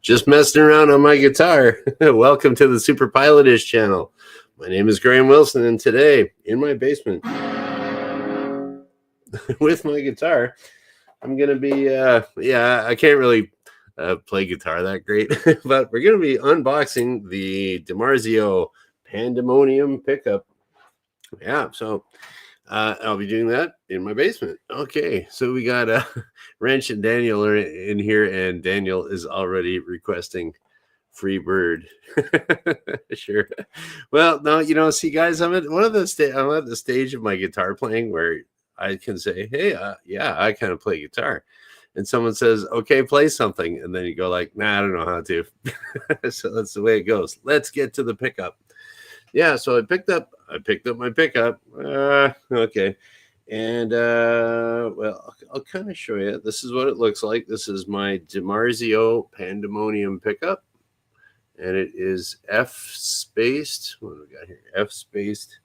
Just messing around on my guitar. Welcome to the Superpilotish channel. My name is Graham Wilson, and today in my basement with my guitar, I'm going to be, I can't really play guitar that great, but we're going to be unboxing the Dimarzio Pandemonium pickup. Yeah, so I'll be doing that in my basement. Okay, so we got Wrench and Daniel are in here, and Daniel is already requesting free bird. Sure. Well, no, see, guys, I'm at the stage of my guitar playing where I can say, hey, yeah, I kind of play guitar. And someone says, okay, play something. And then you go like, nah, I don't know how to. So that's the way it goes. Let's get to the pickup. Yeah, so I picked up my pickup. Okay. And well, I'll kind of show you. This is what it looks like. This is my Dimarzio Pandemonium pickup. And it is F-spaced. What do we got here? F-spaced.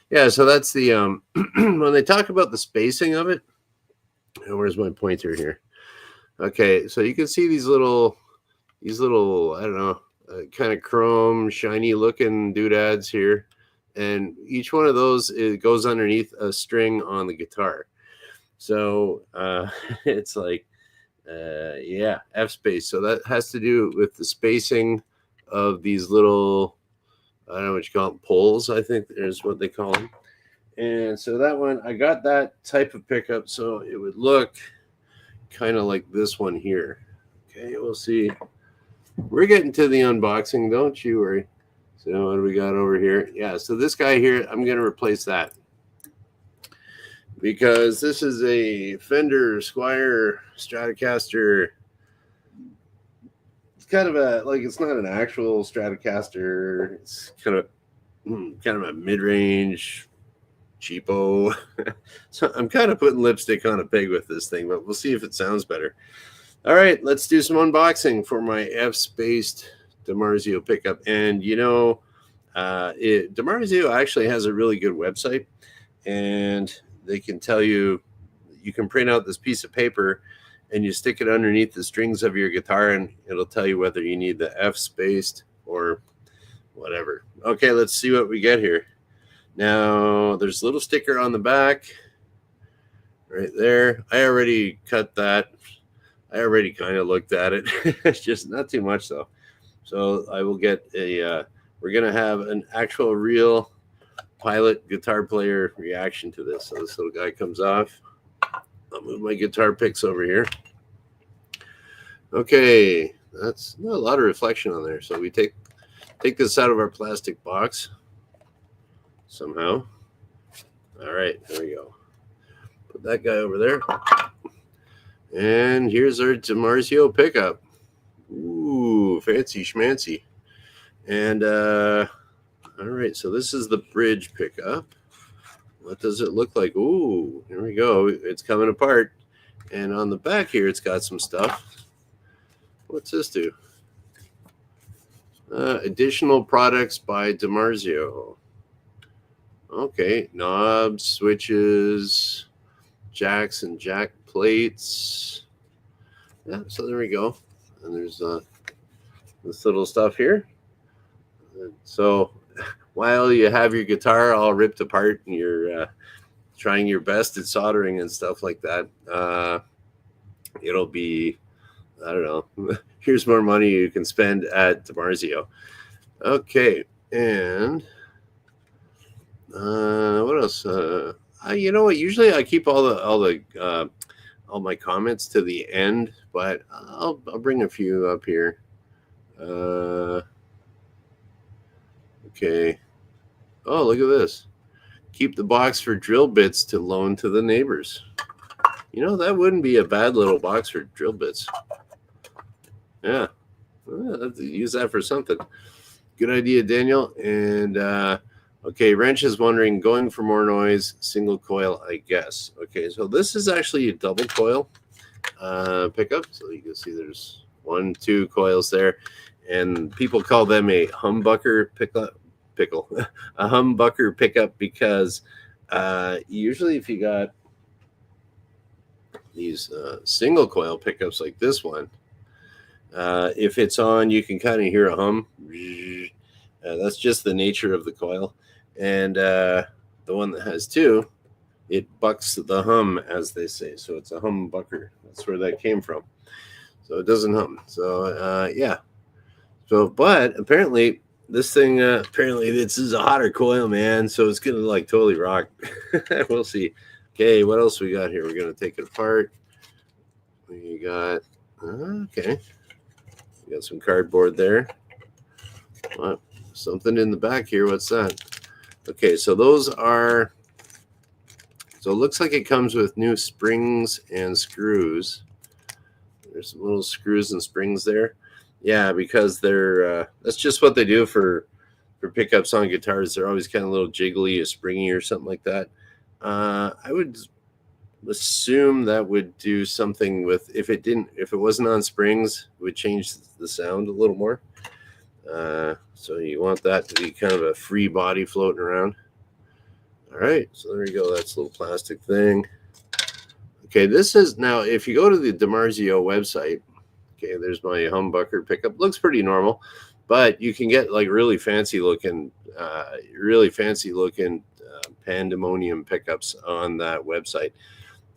Yeah, so that's the when they talk about the spacing of it. Where's my pointer here? Okay, so you can see these little I don't know, kind of chrome, shiny looking doodads here, and each one of those goes underneath a string on the guitar. So it's like, yeah, F space. So that has to do with the spacing of these little, I don't know what you call them, poles, I think is what they call them. And so that one, I got that type of pickup so it would look kind of like this one here. Okay, we'll see. We're getting to the unboxing, don't you worry. So what do we got over here? Yeah, so this guy here, I'm going to replace that, because this is a Fender Squier Stratocaster. It's kind of a, like, it's not an actual Stratocaster. It's kind of a mid-range cheapo. So I'm kind of putting lipstick on a pig with this thing, but we'll see if it sounds better. All right, let's do some unboxing for my F-spaced Dimarzio pickup. And you know, Dimarzio actually has a really good website, and they can tell you, you can print out this piece of paper and you stick it underneath the strings of your guitar, and it'll tell you whether you need the F-spaced or whatever. Okay, let's see what we get here. Now, there's a little sticker on the back right there. I already cut that. I already kind of looked at it. It's just not too much though. So I will get a, we're going to have an actual real pilot guitar player reaction to this. So this little guy comes off. I'll move my guitar picks over here. Okay, that's not a lot of reflection on there. So we take this out of our plastic box somehow. All right, there we go. Put that guy over there. And here's our Dimarzio pickup. Ooh, fancy schmancy. And all right, so this is the bridge pickup. What does it look like? Ooh, here we go. It's coming apart. And on the back here, it's got some stuff. What's this do? Additional products by Dimarzio. Okay, knobs, switches, jacks and jack plates. Yeah, so there we go. And there's this little stuff here. So while you have your guitar all ripped apart and you're trying your best at soldering and stuff like that, it'll be, I don't know, here's more money you can spend at Dimarzio. Okay, and what else? You know what? Usually I keep all my comments to the end, but I'll bring a few up here. Okay. Oh, look at this. Keep the box for drill bits to loan to the neighbors. You know, that wouldn't be a bad little box for drill bits. Yeah. Well, I'll have to use that for something. Good idea, Daniel. And okay, Wrench is wondering, going for more noise, single coil, I guess. Okay, so this is actually a double coil pickup. So you can see there's 1, 2 coils there. And people call them a humbucker pickup. A humbucker pickup because usually if you got these single coil pickups like this one, If it's on, you can kind of hear a hum. That's just the nature of the coil. And the one that has two, it bucks the hum, as they say. So it's a humbucker. That's where that came from. So it doesn't hum. So yeah. So, but apparently this thing, apparently this is a hotter coil, man. So it's gonna like totally rock. We'll see. Okay, what else we got here? We're gonna take it apart. We got okay. We got some cardboard there. What? Something in the back here. What's that? Okay, so those are. So it looks like it comes with new springs and screws. There's some little screws and springs there. Yeah, because they're that's just what they do for pickups on guitars. They're always kind of a little jiggly or springy or something like that. I would assume that would do something with if it wasn't on springs, it would change the sound a little more. So you want that to be kind of a free body floating around. All right, so there you go. That's a little plastic thing. Okay, this is now if you go to the Dimarzio website. Okay, there's my humbucker pickup. Looks pretty normal, but you can get like really fancy looking Pandemonium pickups on that website,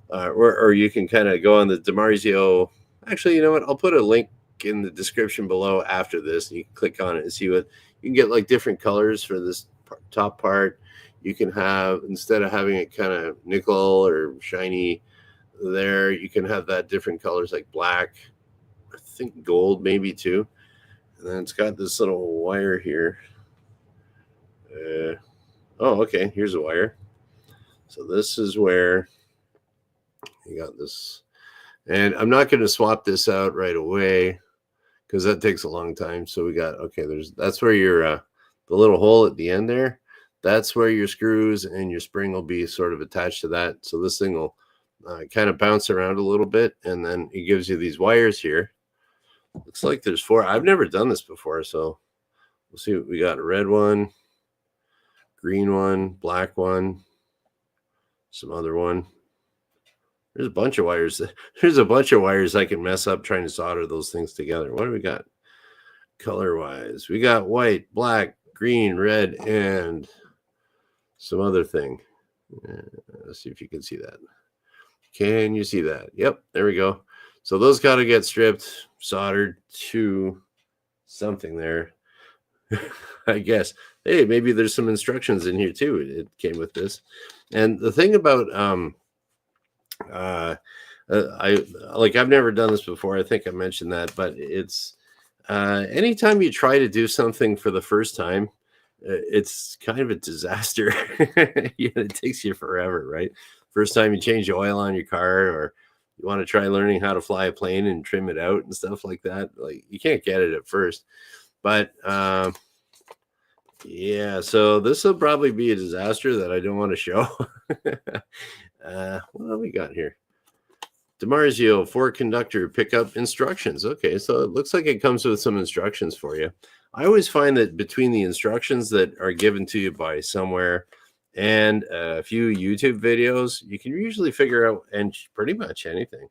or you can kind of go on the Dimarzio. Actually, you know what? I'll put a link in the description below after this, and you can click on it and see what you can get. Like different colors for this top part. You can have, instead of having it kind of nickel or shiny there, you can have that different colors like black, I think gold maybe too. And then it's got this little wire here. Oh, okay, here's a wire. So this is where you got this. And I'm not going to swap this out right away because that takes a long time. So we got, okay, that's where your the little hole at the end there, that's where your screws and your spring will be sort of attached to that. So this thing will kind of bounce around a little bit, and then it gives you these wires here. Looks like there's 4. I've never done this before, so we'll see what we got. A red one, green one, black one, some other one. There's a bunch of wires. There's a bunch of wires I can mess up trying to solder those things together. What do we got? Color-wise, we got white, black, green, red, and some other thing. Let's see if you can see that. Can you see that? Yep, there we go. So those got to get stripped, soldered to something there. I guess. Hey, maybe there's some instructions in here too. It came with this. And the thing about I've never done this before. I think I mentioned that, but it's anytime you try to do something for the first time, it's kind of a disaster. It takes you forever, right? First time you change the oil on your car, or you want to try learning how to fly a plane and trim it out and stuff like that. Like you can't get it at first, but yeah. So this will probably be a disaster that I don't want to show. What have we got here? Dimarzio 4-conductor pickup instructions. Okay, so it looks like it comes with some instructions for you. I always find that between the instructions that are given to you by somewhere and a few YouTube videos, you can usually figure out and pretty much anything.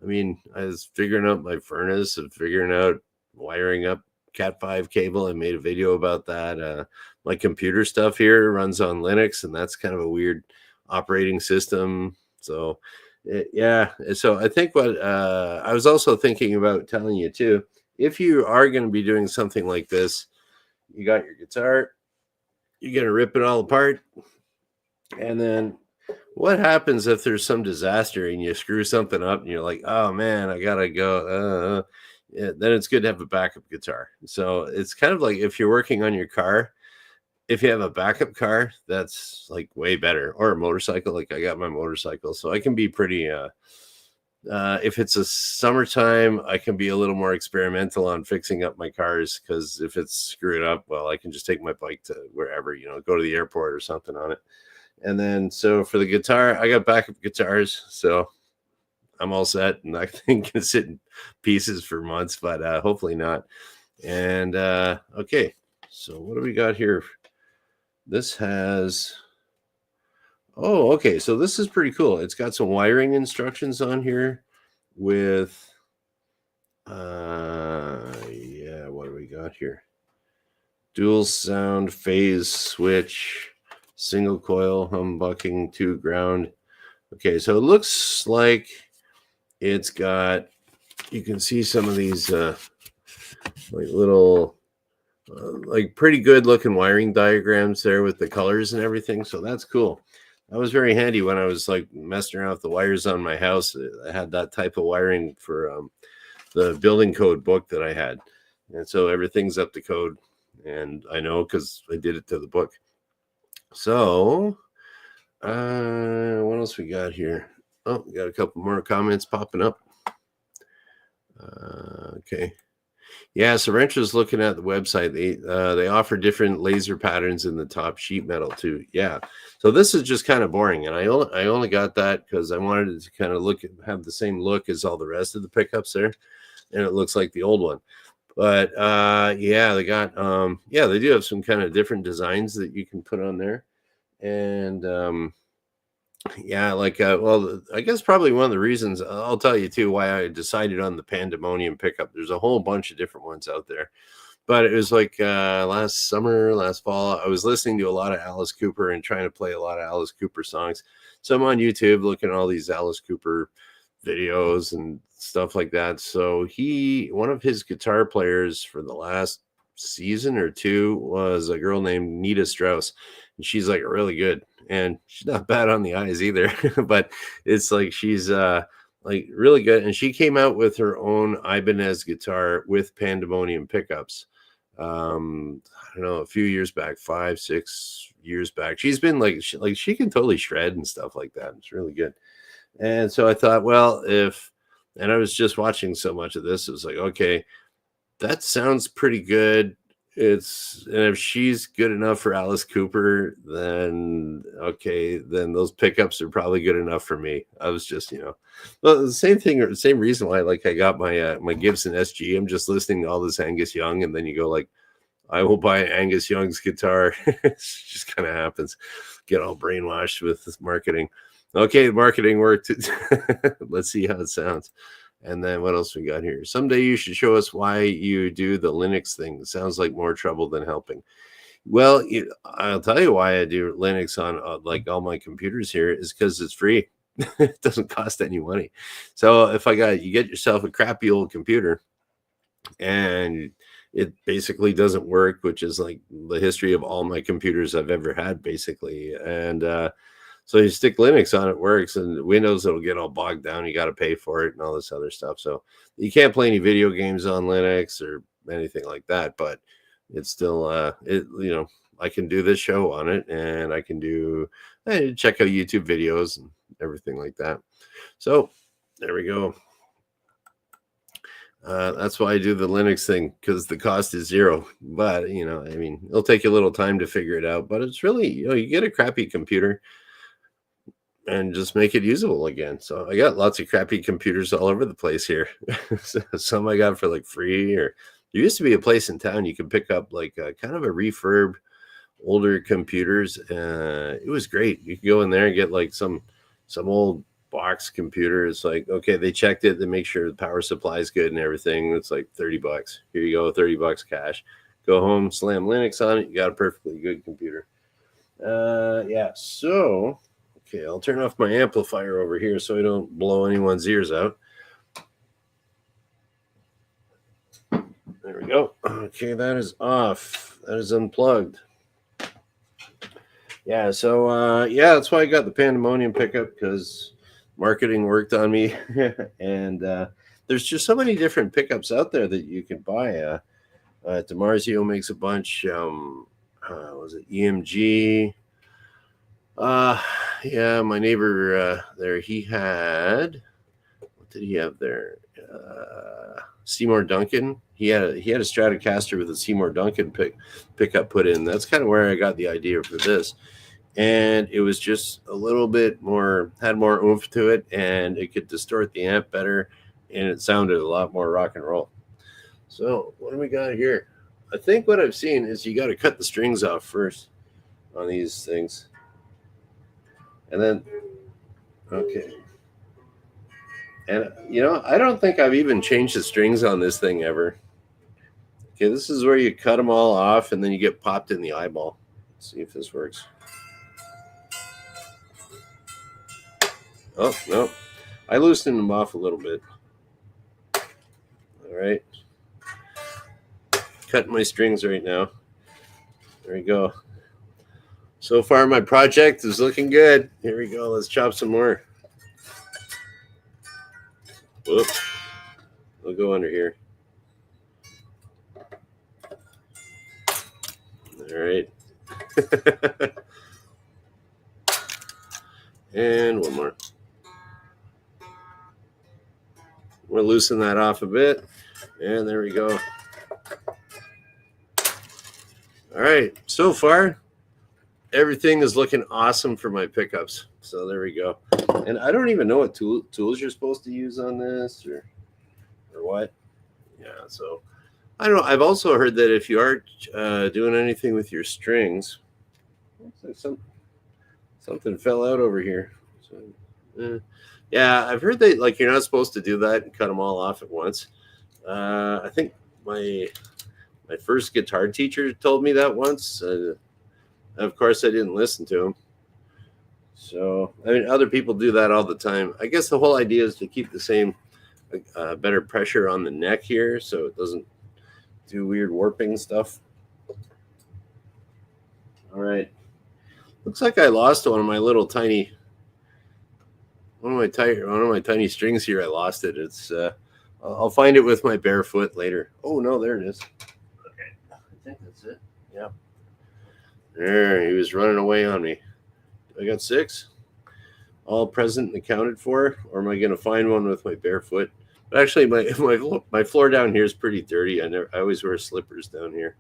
I mean, I was figuring out my furnace and figuring out wiring up Cat 5 cable. I made a video about that. My computer stuff here runs on Linux, and that's kind of a weird operating system. So yeah. So I think what I was also thinking about telling you too, if you are going to be doing something like this, you got your guitar, you're going to rip it all apart. And then what happens if there's some disaster and you screw something up and you're like, oh man, I got to go. Yeah, then it's good to have a backup guitar. So it's kind of like if you're working on your car, if you have a backup car, that's like way better. Or a motorcycle, like I got my motorcycle, so I can be pretty if it's a summertime, I can be a little more experimental on fixing up my cars, because if it's screwed up, well, I can just take my bike to wherever, go to the airport or something on it. And then so for the guitar, I got backup guitars, so I'm all set, and I think can sit in pieces for months, but hopefully not. And okay, so what do we got here? This has, oh, okay. So this is pretty cool. It's got some wiring instructions on here with Yeah, what do we got here? Dual sound phase switch, single coil humbucking 2 ground. Okay, so it looks like it's got, you can see some of these like little like pretty good looking wiring diagrams there with the colors and everything, so that's cool. That was very handy when I was like messing around with the wires on my house. I had that type of wiring for the building code book that I had, and so everything's up to code, and I know because I did it to the book. So what else we got here? Oh, we got a couple more comments popping up. Okay. Yeah, so Wrencher's looking at the website. They offer different laser patterns in the top sheet metal too. Yeah, so this is just kind of boring, and I only got that because I wanted it to kind of have the same look as all the rest of the pickups there, and it looks like the old one. But yeah, they got yeah, they do have some kind of different designs that you can put on there, and yeah, like well, I guess probably one of the reasons I'll tell you too why I decided on the Pandemonium pickup. There's a whole bunch of different ones out there, but it was like last fall, I was listening to a lot of Alice Cooper and trying to play a lot of Alice Cooper songs. So I'm on YouTube looking at all these Alice Cooper videos and stuff like that. So one of his guitar players for the last season or two was a girl named Nita Strauss, and she's like really good, and she's not bad on the eyes either. But it's like she's like really good, and she came out with her own Ibanez guitar with Pandemonium pickups. I don't know, a few years back, 5-6 years back. She's been like she can totally shred and stuff like that. It's really good. And so I thought, well, and I was just watching so much of this, it was like, okay, that sounds pretty good. And if she's good enough for Alice Cooper, then okay, then those pickups are probably good enough for me. I was just, well, the same thing, or the same reason why, like, I got my my Gibson SG. I'm just listening to all this Angus Young, and then you go like, I will buy Angus Young's guitar. It just kind of happens. Get all brainwashed with this marketing. Okay, the marketing worked. Let's see how it sounds. And then what else we got here? Someday you should show us why you do the Linux thing. It sounds like more trouble than helping. Well, I'll tell you why I do Linux on like all my computers here is because it's free. It doesn't cost any money. So if you get yourself a crappy old computer and it basically doesn't work, which is like the history of all my computers I've ever had, basically. And so you stick Linux on, it works, and Windows, it'll get all bogged down. You got to pay for it and all this other stuff. So you can't play any video games on Linux or anything like that, but it's still, I can do this show on it, and I can check out YouTube videos and everything like that. So there we go. That's why I do the Linux thing, because the cost is zero. But, I mean, it'll take you a little time to figure it out, but it's really, you get a crappy computer and just make it usable again. So I got lots of crappy computers all over the place here. Some I got for like free, or there used to be a place in town you could pick up like kind of a refurb older computers. It was great. You could go in there and get like some old box computer. It's like, okay, they checked it, they make sure the power supply is good and everything. It's like $30. Here you go, $30 cash. Go home, slam Linux on it, you got a perfectly good computer. Yeah, so okay, I'll turn off my amplifier over here so I don't blow anyone's ears out. There we go. Okay, that is off. That is unplugged. Yeah, so yeah, that's why I got the Pandemonium pickup, because marketing worked on me. And there's just so many different pickups out there that you can buy. Dimarzio makes a bunch. Was it EMG? Yeah, my neighbor there, he had, what did he have there? Seymour Duncan. He had a Stratocaster with a Seymour Duncan pickup put in. That's kind of where I got the idea for this. And it was just a little bit more, had more oomph to it, and it could distort the amp better, and it sounded a lot more rock and roll. So what do we got here? I think what I've seen is you got to cut the strings off first on these things. And then, okay. And I don't think I've even changed the strings on this thing ever. Okay, this is where you cut them all off and then you get popped in the eyeball. Let's see if this works. Oh, no. I loosened them off a little bit. All right. Cutting my strings right now. There we go. So far, my project is looking good. Here we go. Let's chop some more. Whoop. We'll go under here. All right. And one more. We'll loosen that off a bit. And there we go. All right. So far, everything is looking awesome for my pickups. So there we go. And I don't even know what tools you're supposed to use on this or what. Yeah, so I don't know. I've also heard that if you are doing anything with your strings, looks like something fell out over here. So, yeah, I've heard that like you're not supposed to do that and cut them all off at once. I think my first guitar teacher told me that once. Of course, I didn't listen to him. So, I mean, other people do that all the time. I guess the whole idea is to keep the same, better pressure on the neck here so it doesn't do weird warping stuff. All right. Looks like I lost one of my tiny strings here. I lost it. It's I'll find it with my bare foot later. Oh no, there it is. Okay, I think that's it. Yeah. There, he was running away on me. I got 6, all present and accounted for, or am I going to find one with my bare foot? But actually, my floor down here is pretty dirty. I always wear slippers down here,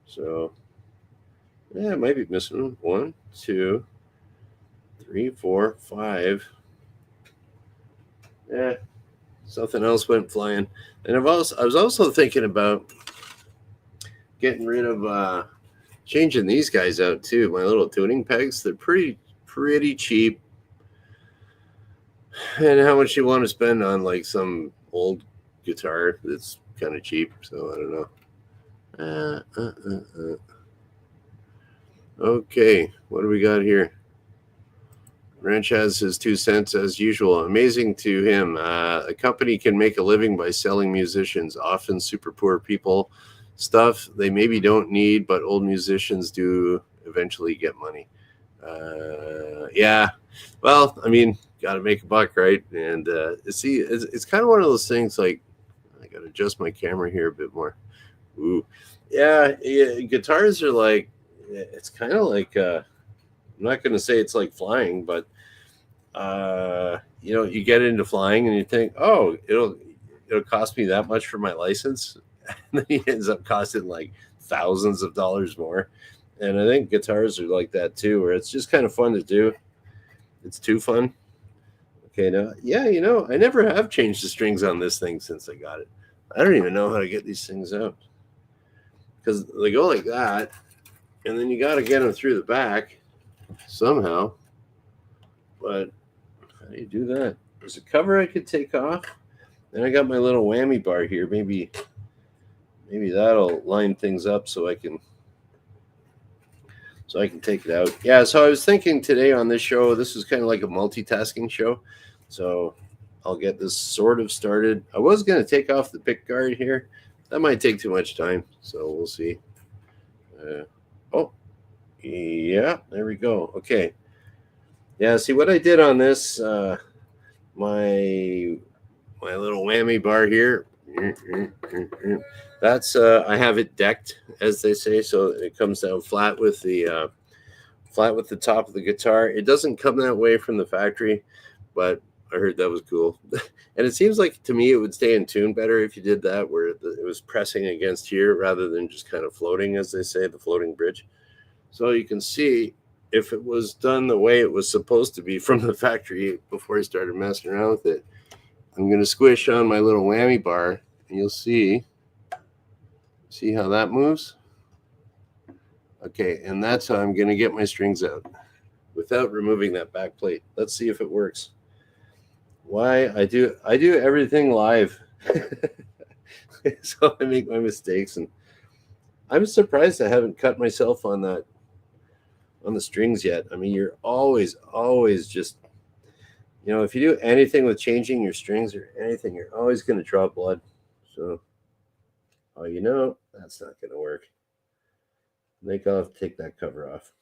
so yeah, I might be missing one. 1, 2, 3, 4, 5. Yeah, something else went flying. And I was also thinking about getting rid of changing these guys out too. My little tuning pegs, they're pretty cheap. And how much you want to spend on like some old guitar that's kind of cheap, so I don't know. Okay, what do we got here? Ranch has his 2 cents as usual. Amazing to him. A company can make a living by selling musicians, often super poor people, stuff they maybe don't need, but old musicians do eventually get money. Yeah, well, I mean, got to make a buck, right? And see, it's kind of one of those things. Like, I got to adjust my camera here a bit more. Ooh, yeah. Guitars are like, it's kind of like I'm not going to say it's like flying, but you get into flying and you think, oh, it'll cost me that much for my license, and then it ends up costing like thousands of dollars more. And I think guitars are like that too, where it's just kind of fun to do. It's too fun. Okay, now, yeah, I never have changed the strings on this thing since I got it. I don't even know how to get these things out because they go like that, and then you got to get them through the back somehow. But how do you do that? There's a cover I could take off. Then I got my little whammy bar here. Maybe that'll line things up so I can take it out. Yeah, so I was thinking today on this show, this is kind of like a multitasking show. So I'll get this sort of started. I was going to take off the pick guard here. That might take too much time, so we'll see. Oh, yeah, there we go. Okay. Yeah, see what I did on this, my little whammy bar here. That's I have it decked, as they say, so it comes down flat with the top of the guitar. It doesn't come that way from the factory, but I heard that was cool. And it seems like to me it would stay in tune better if you did that, where it was pressing against here rather than just kind of floating, as they say, the floating bridge. So you can see if it was done the way it was supposed to be from the factory before I started messing around with it. I'm going to squish on my little whammy bar, and you'll see how that moves. Okay, and that's how I'm going to get my strings out without removing that back plate. Let's see if it works. why I do everything live. So I make my mistakes, and I'm surprised I haven't cut myself on the strings yet. I mean, you're always just, if you do anything with changing your strings or anything, you're always going to draw blood. So, that's not going to work. I think I'll have to take that cover off.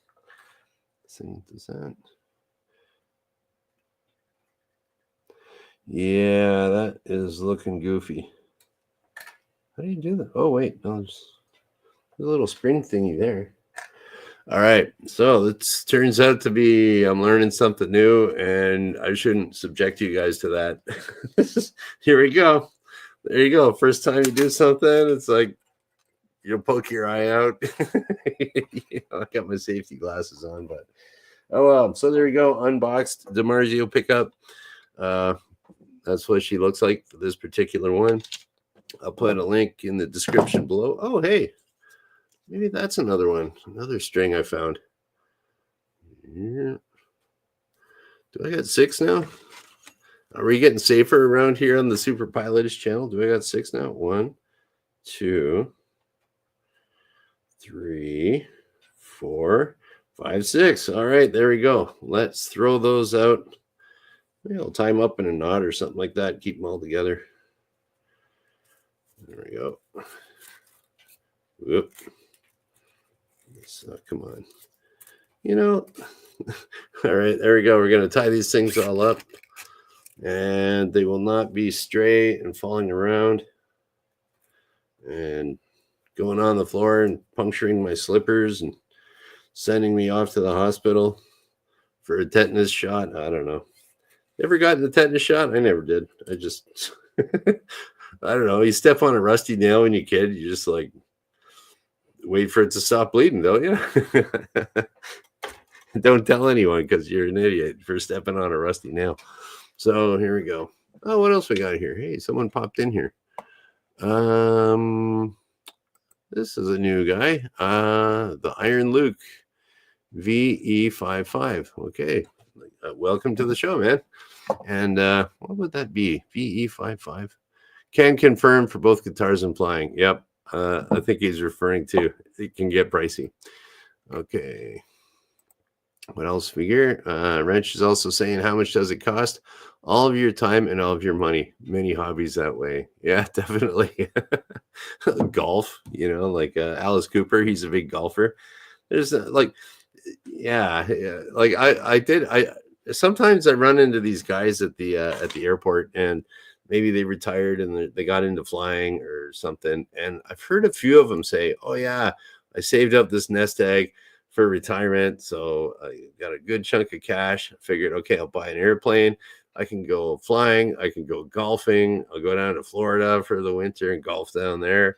Does that? Yeah, that is looking goofy. How do you do that? Oh, wait. No, there's a little spring thingy there. All right. So this turns out to be, I'm learning something new, and I shouldn't subject you guys to that. Here we go. There you go. First time you do something, it's like you'll poke your eye out. I got my safety glasses on, but oh well. So there you go. Unboxed Dimarzio pickup. That's what she looks like for this particular one. I'll put a link in the description below. Oh, hey, maybe that's another one. Another string I found. Yeah. Do I got 6 now? Are we getting safer around here on the superpilotish channel? Do I got 6 now? 1, 2, 3, 4, 5, 6. All right, there we go. Let's throw those out. Maybe I'll tie them up in a knot or something like that. Keep them all together. There we go. Whoop. Come on. All right, there we go. We're going to tie these things all up, and they will not be stray and falling around and going on the floor and puncturing my slippers and sending me off to the hospital for a tetanus shot. I don't know. Ever gotten a tetanus shot? I never did. I just, I don't know. You step on a rusty nail when you're a kid, you just like wait for it to stop bleeding, don't you? Don't tell anyone because you're an idiot for stepping on a rusty nail. So here we go. Oh, what else we got here? Hey, someone popped in here. This is a new guy. The Iron Luke VE55. Okay. Welcome to the show, man. And what would that be? VE55. Can confirm for both guitars and flying. Yep. I think he's referring to it can get pricey. Okay. What else figure? Wrench is also saying, how much does it cost? All of your time and all of your money. Many hobbies that way. Yeah, definitely. Golf, like Alice Cooper, he's a big golfer. There's like I sometimes I run into these guys at the airport, and maybe they retired and they got into flying or something, and I've heard a few of them say, oh yeah, I saved up this nest egg for retirement, so I got a good chunk of cash. I figured, okay, I'll buy an airplane, I can go flying, I can go golfing, I'll go down to Florida for the winter and golf down there.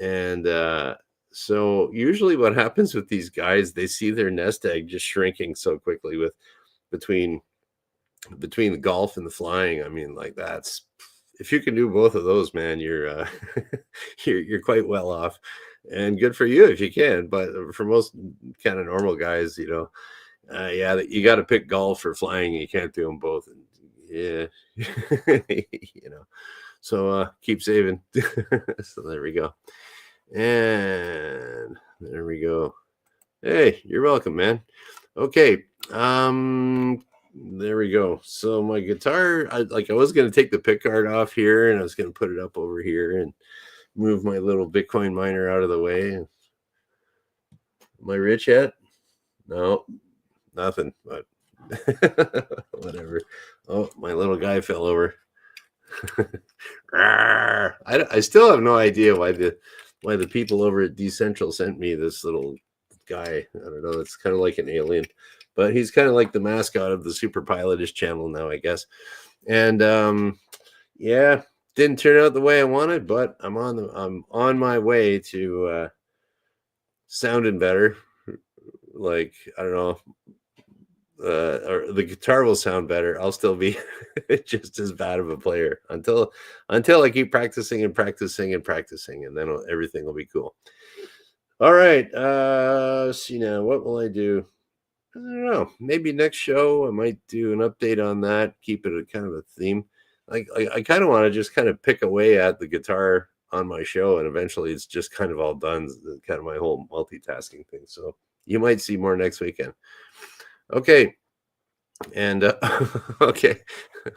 And so usually what happens with these guys, they see their nest egg just shrinking so quickly with between the golf and the flying. I mean, like, that's, if you can do both of those, man, you're you're quite well off, and good for you if you can. But for most kind of normal guys, yeah, you got to pick golf or flying. You can't do them both. And yeah, so keep saving. So there we go. And there we go. Hey, you're welcome, man. Okay. There we go. So my guitar, I was going to take the pick guard off here, and I was going to put it up over here and move my little Bitcoin miner out of the way. Am I rich yet? No, nothing, but whatever. Oh, my little guy fell over. I still have no idea why the people over at Decentral sent me this little guy. I don't know. It's kind of like an alien, but he's kind of like the mascot of the superpilotish channel now, I guess. And yeah, didn't turn out the way I wanted, but I'm on my way to sounding better. Like, I don't know, or the guitar will sound better. I'll still be just as bad of a player until I keep practicing and practicing and practicing, and then everything will be cool. All right. See now, what will I do? I don't know. Maybe next show I might do an update on that. Keep it a kind of a theme. Like I kind of want to just kind of pick away at the guitar on my show, and eventually it's just kind of all done. Kind of my whole multitasking thing. So you might see more next weekend. Okay, and okay,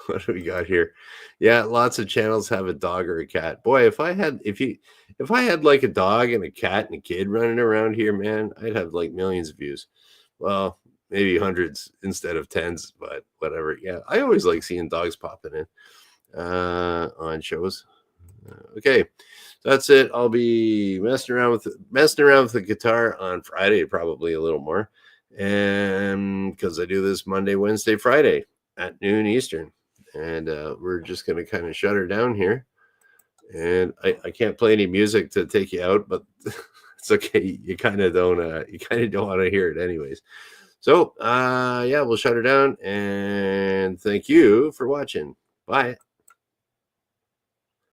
what do we got here? Yeah, lots of channels have a dog or a cat. Boy, if I had like a dog and a cat and a kid running around here, man, I'd have like millions of views. Well, maybe hundreds instead of tens, but whatever. Yeah, I always like seeing dogs popping in on shows. Okay, so that's it. I'll be messing around with the guitar on Friday, probably a little more, and because I do this Monday, Wednesday, Friday at noon Eastern, and we're just gonna kind of shut her down here. And I can't play any music to take you out, but it's okay. You kind of don't want to hear it anyways. So yeah, we'll shut her down, and thank you for watching. Bye.